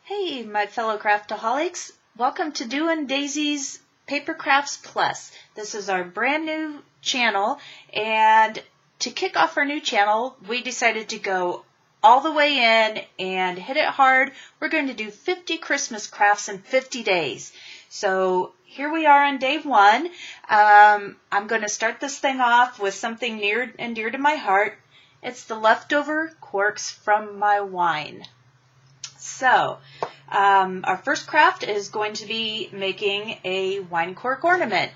Hey, my fellow craftaholics. Welcome to Doing Daisy's Paper Crafts Plus. This is our brand new channel, and to kick off our new channel, we decided to go all the way in and hit it hard. We're going to do 50 Christmas crafts in 50 days. So here we are on day one. I'm going to start this thing off with something near and dear to my heart. It's the leftover corks from my wine. So, our first craft is going to be making a wine cork ornament.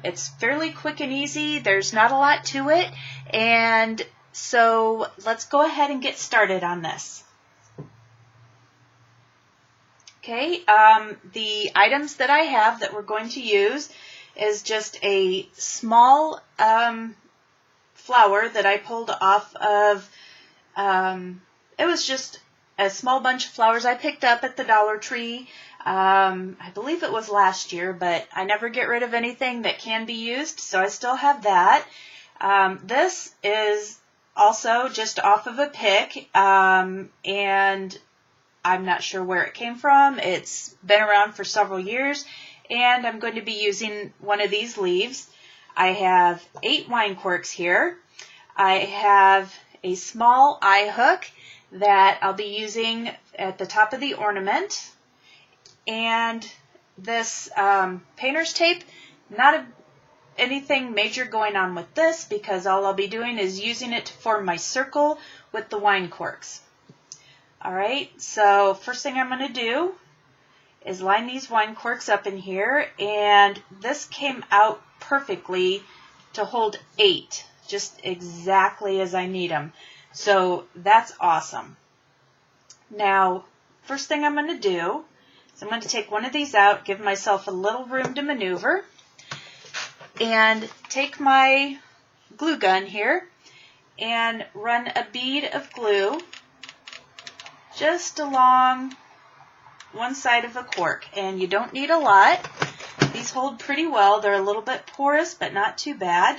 It's fairly quick and easy. There's not a lot to it. And so let's go ahead and get started on this. Okay, the items that I have that we're going to use is just a small flower that I pulled off of, it was just a small bunch of flowers I picked up at the Dollar Tree. I believe it was last year, but I never get rid of anything that can be used, so I still have that. This is also just off of a pick, and I'm not sure where it came from. It's been around for several years, and I'm going to be using one of these leaves. I have 8 wine corks here. I have a small eye hook that I'll be using at the top of the ornament, and this painter's tape. Not anything major going on with this, because all I'll be doing is using it to form my circle with the wine corks. Alright, so first thing I'm going to do is line these wine corks up in here, and this came out perfectly to hold 8, just exactly as I need them. So that's awesome. Now, first thing I'm going to do is I'm going to take one of these out, give myself a little room to maneuver, and take my glue gun here and run a bead of glue just along one side of a cork. And you don't need a lot. These hold pretty well. They're a little bit porous, but not too bad.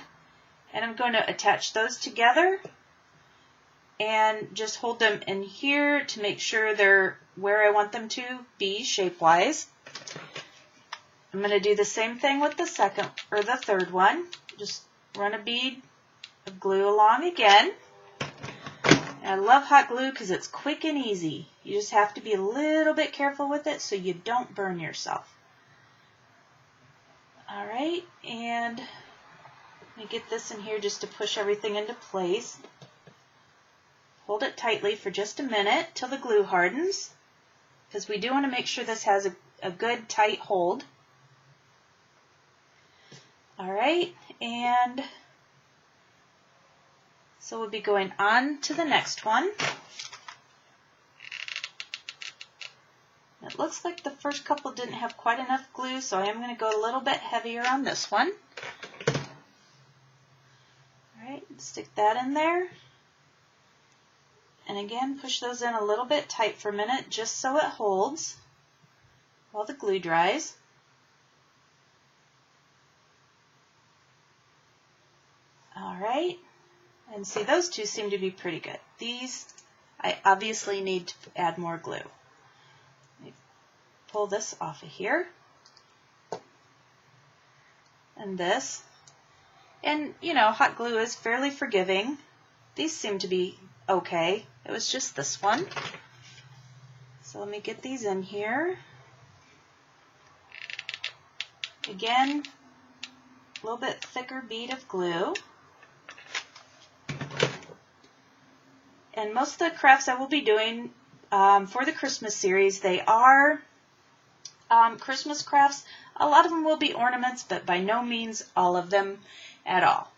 And I'm going to attach those together and just hold them in here to make sure they're where I want them to be shape-wise. I'm going to do the same thing with the second or the third one. Just run a bead of glue along again. And I love hot glue because it's quick and easy. You just have to be a little bit careful with it so you don't burn yourself. Alright, and let me get this in here just to push everything into place. Hold it tightly for just a minute till the glue hardens, because we do want to make sure this has a good tight hold. Alright, and so we'll be going on to the next one. It looks like the first couple didn't have quite enough glue, so I am going to go a little bit heavier on this one. Alright, stick that in there. And again, push those in a little bit tight for a minute, just so it holds while the glue dries. Alright, and see, those two seem to be pretty good. These, I obviously need to add more glue. Let me pull this off of here. And this. And, you know, hot glue is fairly forgiving. These seem to be okay. It was just this one. So let me get these in here. Again, a little bit thicker bead of glue. And most of the crafts I will be doing for the Christmas series, they are Christmas crafts. A lot of them will be ornaments, but by no means all of them at all.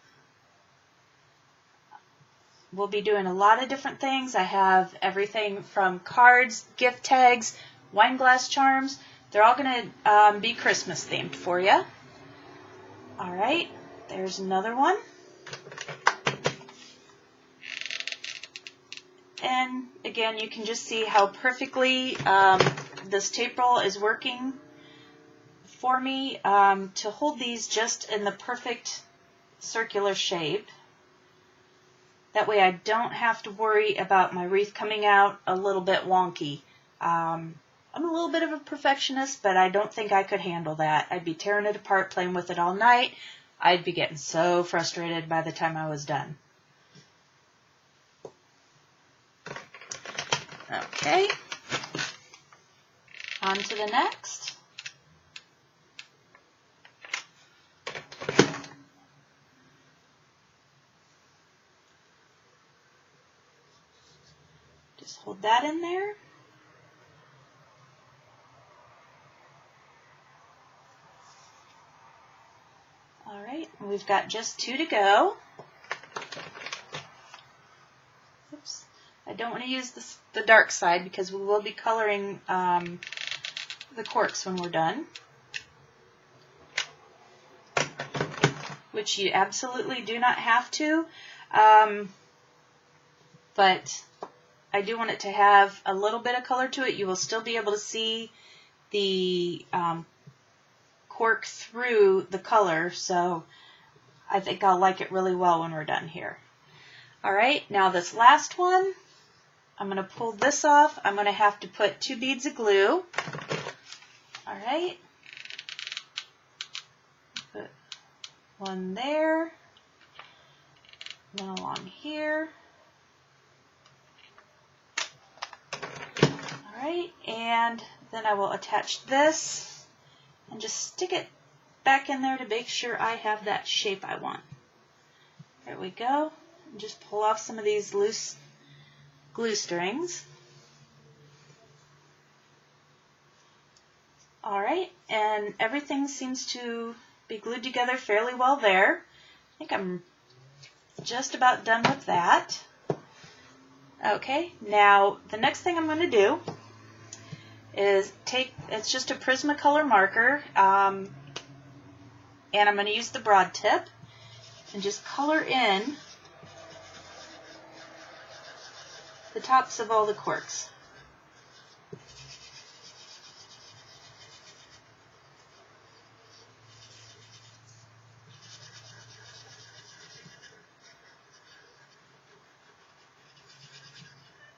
We'll be doing a lot of different things. I have everything from cards, gift tags, wine glass charms. They're all going to be Christmas themed for you. Alright, there's another one. And again, you can just see how perfectly this tape roll is working for me to hold these just in the perfect circular shape. That way I don't have to worry about my wreath coming out a little bit wonky. I'm a little bit of a perfectionist, but I don't think I could handle that. I'd be tearing it apart, playing with it all night. I'd be getting so frustrated by the time I was done. Okay, on to the next. Just hold that in there. All right, we've got just 2 to go. Oops. I don't want to use the dark side because we will be coloring the corks when we're done, which you absolutely do not have to, but I do want it to have a little bit of color to it. You will still be able to see the cork through the color, so I think I'll like it really well when we're done here. All right, now this last one, I'm going to pull this off. I'm going to have to put 2 beads of glue. All right. Put one there, one along here. All right, and then I will attach this and just stick it back in there to make sure I have that shape I want. There we go. And just pull off some of these loose glue strings. All right, and everything seems to be glued together fairly well there. I think I'm just about done with that. Okay, now the next thing I'm going to do is it's just a Prismacolor marker, and I'm going to use the broad tip and just color in the tops of all the corks.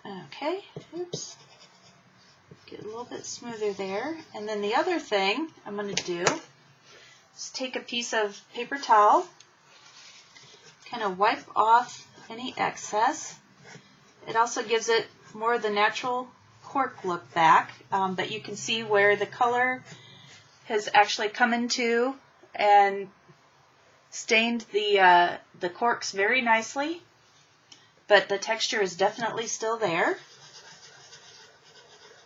Okay, oops, get a little bit smoother there. And then the other thing I'm going to do is take a piece of paper towel, kind of wipe off any excess. It also gives it more of the natural cork look back, but you can see where the color has actually come into and stained the corks very nicely, but the texture is definitely still there.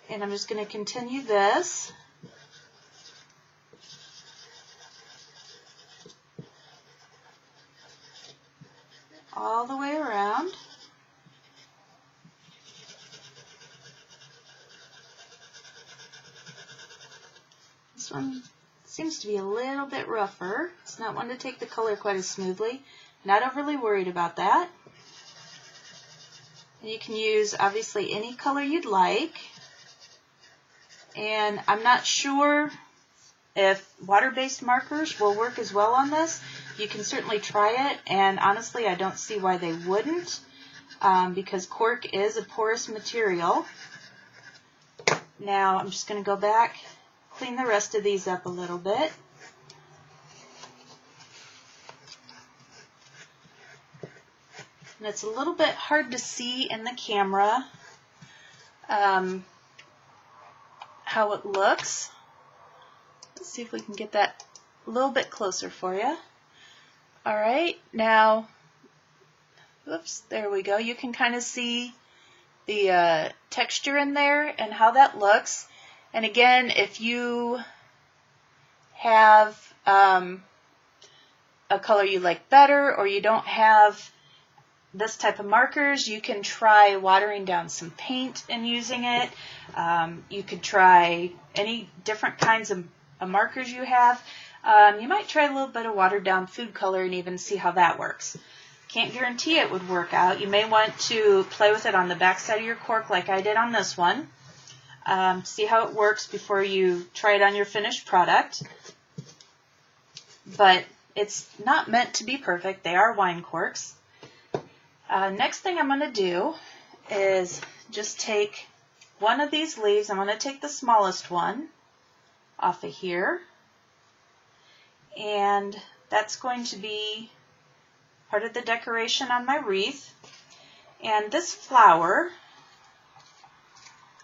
And I'm just going to continue this. All the way around. This one seems to be a little bit rougher. It's not one to take the color quite as smoothly. Not overly worried about that. And you can use obviously any color you'd like. And I'm not sure if water-based markers will work as well on this. You can certainly try it, and honestly I don't see why they wouldn't, because cork is a porous material. Now I'm just going to go back, clean the rest of these up a little bit. And it's a little bit hard to see in the camera how it looks. Let's see if we can get that a little bit closer for you. All right, now, whoops, there we go. You can kind of see the texture in there and how that looks. And again, if you have a color you like better, or you don't have this type of markers, you can try watering down some paint and using it. You could try any different kinds of markers you have. You might try a little bit of watered down food color and even see how that works. Can't guarantee it would work out. You may want to play with it on the back side of your cork like I did on this one. See how it works before you try it on your finished product. But it's not meant to be perfect. They are wine corks. Next thing I'm going to do is just take one of these leaves. I'm going to take the smallest one off of here, and that's going to be part of the decoration on my wreath. And this flower,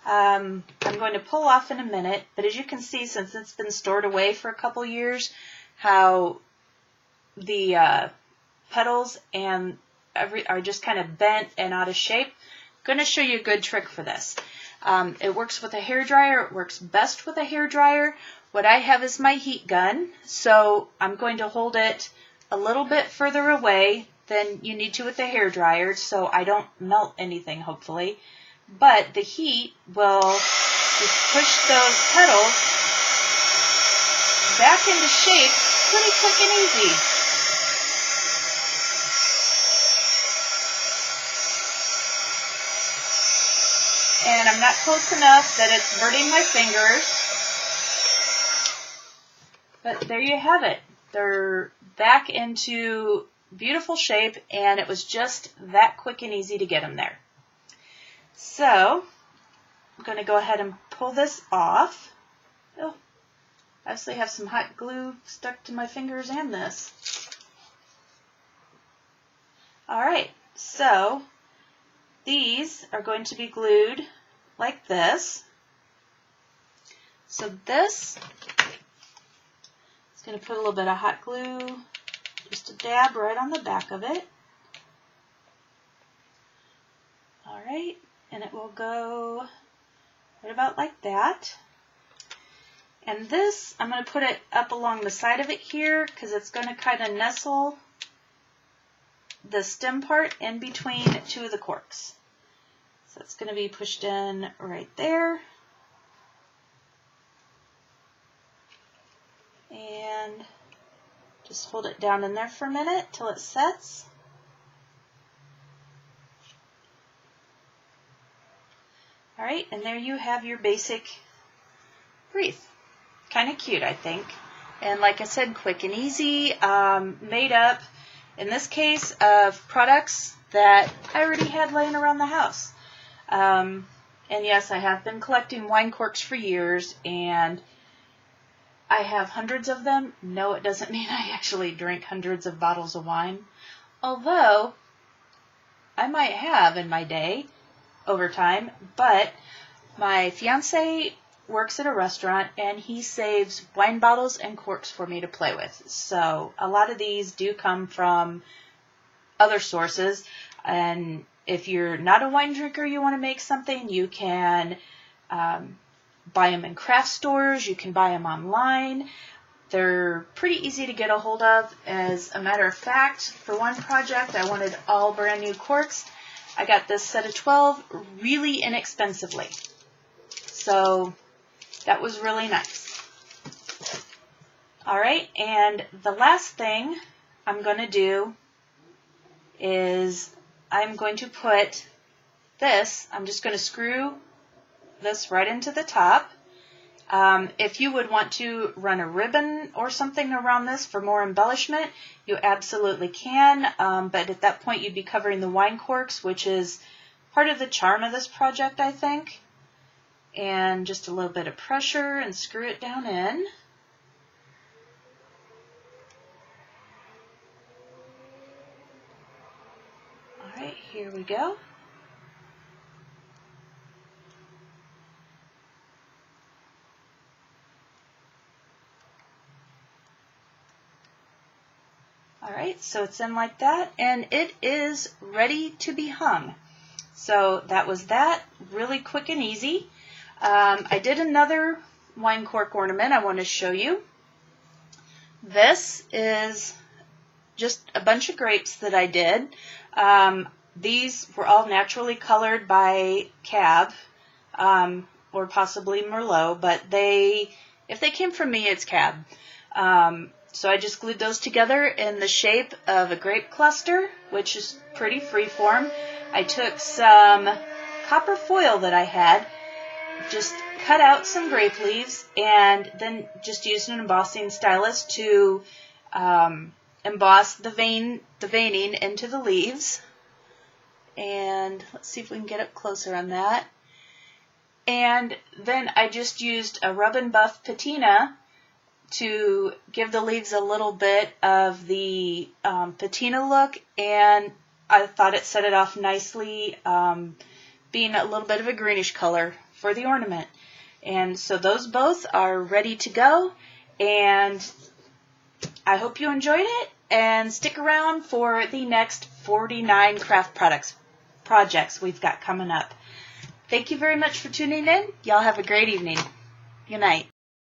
I'm going to pull off in a minute, but as you can see, since it's been stored away for a couple years, how the petals and are just kind of bent and out of shape. I'm going to show you a good trick for this. It works with a hairdryer. It works best with a hairdryer. What I have is my heat gun, so I'm going to hold it a little bit further away than you need to with the hairdryer, so I don't melt anything, hopefully. But the heat will just push those petals back into shape pretty quick and easy. And I'm not close enough that it's hurting my fingers. But there you have it. They're back into beautiful shape, and it was just that quick and easy to get them there. So I'm going to go ahead and pull this off. Oh, I actually have some hot glue stuck to my fingers and this. Alright, so these are going to be glued like this. So this is going to put a little bit of hot glue, just a dab right on the back of it. Alright, and it will go right about like that. And this, I'm going to put it up along the side of it here because it's going to kind of nestle the stem part in between two of the corks. So it's going to be pushed in right there. And just hold it down in there for a minute till it sets. Alright, and there you have your basic wreath. Kind of cute, I think. And like I said, quick and easy, made up, in this case, of products that I already had laying around the house. And yes, I have been collecting wine corks for years, and I have hundreds of them. No, it doesn't mean I actually drink hundreds of bottles of wine. Although, I might have in my day, over time, but my fiance works at a restaurant, and he saves wine bottles and corks for me to play with. So a lot of these do come from other sources, and if you're not a wine drinker, you want to make something, you can buy them in craft stores, you can buy them online. They're pretty easy to get a hold of. As a matter of fact, for one project, I wanted all brand new corks. I got this set of 12 really inexpensively. So that was really nice. Alright, and the last thing I'm going to do is I'm going to put this, I'm just going to screw this right into the top. If you would want to run a ribbon or something around this for more embellishment, you absolutely can, but at that point you'd be covering the wine corks, which is part of the charm of this project, I think. And just a little bit of pressure and screw it down in. Alright, here we go. Alright, so it's in like that, and it is ready to be hung. So that was that, really quick and easy. I did another wine cork ornament I want to show you. This is just a bunch of grapes that I did. These were all naturally colored by Cab, or possibly Merlot, but if they came from me, it's Cab. So I just glued those together in the shape of a grape cluster, which is pretty freeform. I took some copper foil that I had, just cut out some grape leaves, and then just used an embossing stylus to emboss the veining into the leaves. And let's see if we can get up closer on that. And then I just used a rub and buff patina to give the leaves a little bit of the patina look, and I thought it set it off nicely, being a little bit of a greenish color for the ornament. And so those both are ready to go, and I hope you enjoyed it, and stick around for the next 49 craft projects we've got coming up. Thank you very much for tuning in. Y'all have a great evening. Good night.